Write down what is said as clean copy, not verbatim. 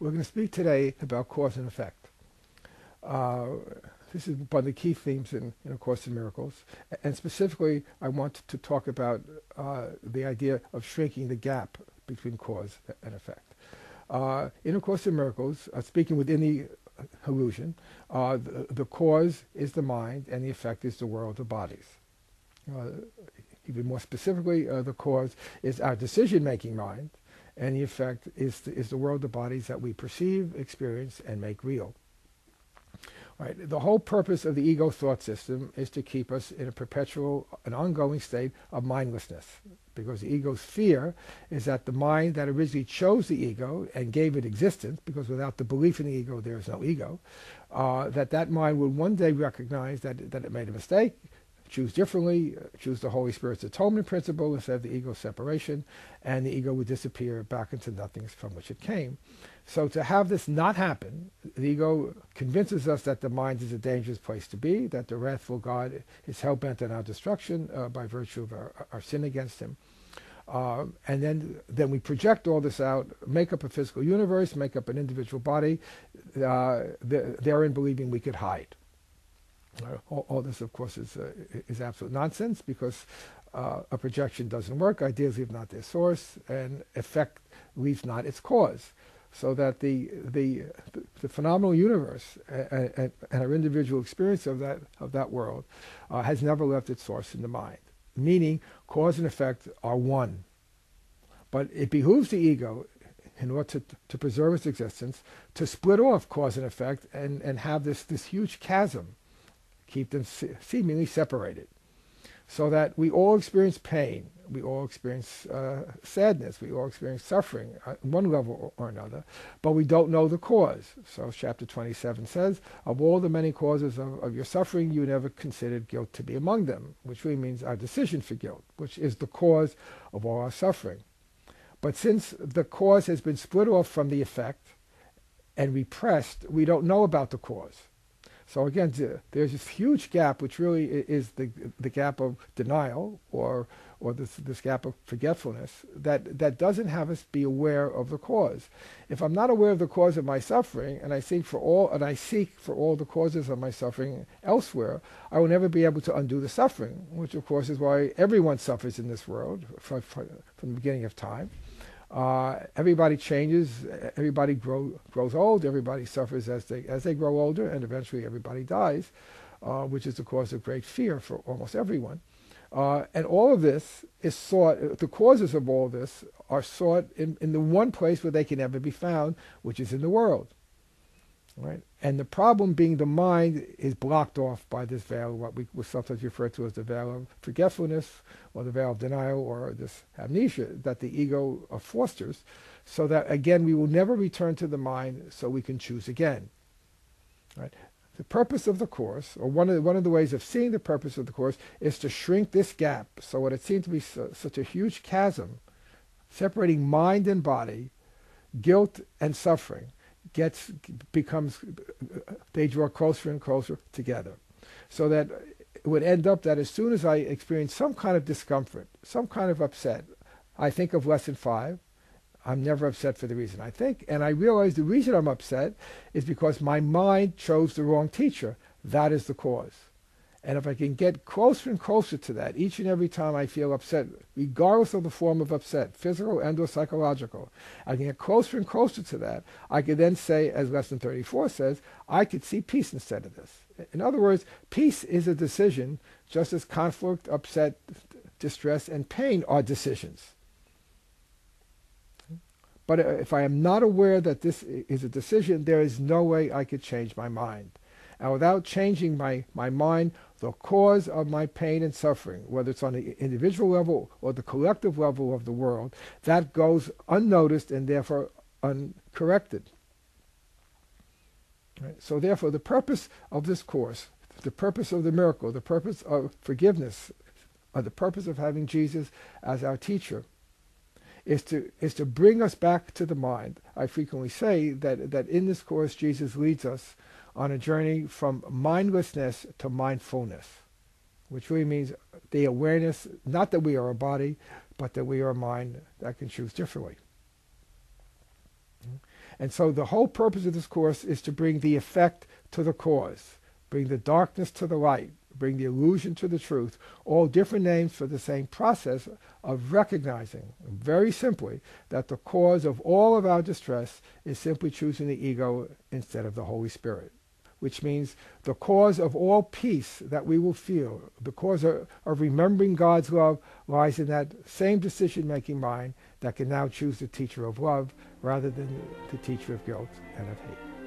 We're going to speak today about cause and effect. This is one of the key themes in A Course in Miracles. And specifically, I want to talk about the idea of shrinking the gap between cause and effect. In A Course in Miracles, speaking within the illusion, the cause is the mind and the effect is the world of bodies. Even more specifically, the cause is our decision-making mind, and the effect is the world of bodies that we perceive, experience, and make real. Right. The whole purpose of the ego thought system is to keep us in a perpetual and ongoing state of mindlessness, because the ego's fear is that the mind that originally chose the ego and gave it existence, because without the belief in the ego there is no ego, that mind would one day recognize that it made a mistake, choose differently, choose the Holy Spirit's atonement principle instead of the ego's separation, and the ego would disappear back into nothingness from which it came. So to have this not happen, the ego convinces us that the mind is a dangerous place to be, that the wrathful God is hell-bent on our destruction by virtue of our sin against him. And then we project all this out, make up a physical universe, make up an individual body, therein believing we could hide. All this, of course, is absolute nonsense, because a projection doesn't work. Ideas leave not their source, and effect leaves not its cause. So that the phenomenal universe and our individual experience of that world has never left its source in the mind. Meaning, cause and effect are one. But it behooves the ego, in order to preserve its existence, to split off cause and effect and have this huge chasm, keep them seemingly separated, so that we all experience pain, we all experience sadness, we all experience suffering at one level or another, but we don't know the cause. So chapter 27 says, of all the many causes of your suffering, you never considered guilt to be among them, which really means our decision for guilt, which is the cause of all our suffering. But since the cause has been split off from the effect and repressed, we don't know about the cause. So again, there's this huge gap, which really is the gap of denial, or this gap of forgetfulness, that doesn't have us be aware of the cause. If I'm not aware of the cause of my suffering, and I seek for all the causes of my suffering elsewhere, I will never be able to undo the suffering, which of course is why everyone suffers in this world from the beginning of time. Everybody changes, everybody grows old, everybody suffers as they grow older, and eventually everybody dies, which is the cause of great fear for almost everyone. And all of this is sought, the causes of all this are sought in the one place where they can never be found, which is in the world. Right? And the problem being the mind is blocked off by this veil, what we sometimes refer to as the veil of forgetfulness, or the veil of denial, or this amnesia that the ego fosters, so that again we will never return to the mind, so we can choose again. Right? The purpose of the Course, or one of the ways of seeing the purpose of the Course, is to shrink this gap. So what it seemed to be such a huge chasm, separating mind and body, guilt and suffering, they draw closer and closer together, so that it would end up that as soon as I experience some kind of discomfort, some kind of upset, I think of lesson 5. I'm never upset for the reason I think, and I realize the reason I'm upset is because my mind chose the wrong teacher. That is the cause. And if I can get closer and closer to that each and every time I feel upset, regardless of the form of upset, physical and or psychological, I can get closer and closer to that. I could then say, as lesson 34 says, I could see peace instead of this. In other words, peace is a decision, just as conflict, upset, distress, and pain are decisions. But if I am not aware that this is a decision, there is no way I could change my mind. And without changing my mind, the cause of my pain and suffering, whether it's on the individual level or the collective level of the world, that goes unnoticed and therefore uncorrected. Right? So therefore, the purpose of this Course, the purpose of the miracle, the purpose of forgiveness, or the purpose of having Jesus as our teacher, is to bring us back to the mind. I frequently say that in this Course, Jesus leads us on a journey from mindlessness to mindfulness, which really means the awareness, not that we are a body, but that we are a mind that can choose differently. And so the whole purpose of this course is to bring the effect to the cause, bring the darkness to the light, bring the illusion to the truth, all different names for the same process of recognizing, very simply, that the cause of all of our distress is simply choosing the ego instead of the Holy Spirit, which means the cause of all peace that we will feel, the cause of remembering God's love lies in that same decision-making mind that can now choose the teacher of love rather than the teacher of guilt and of hate.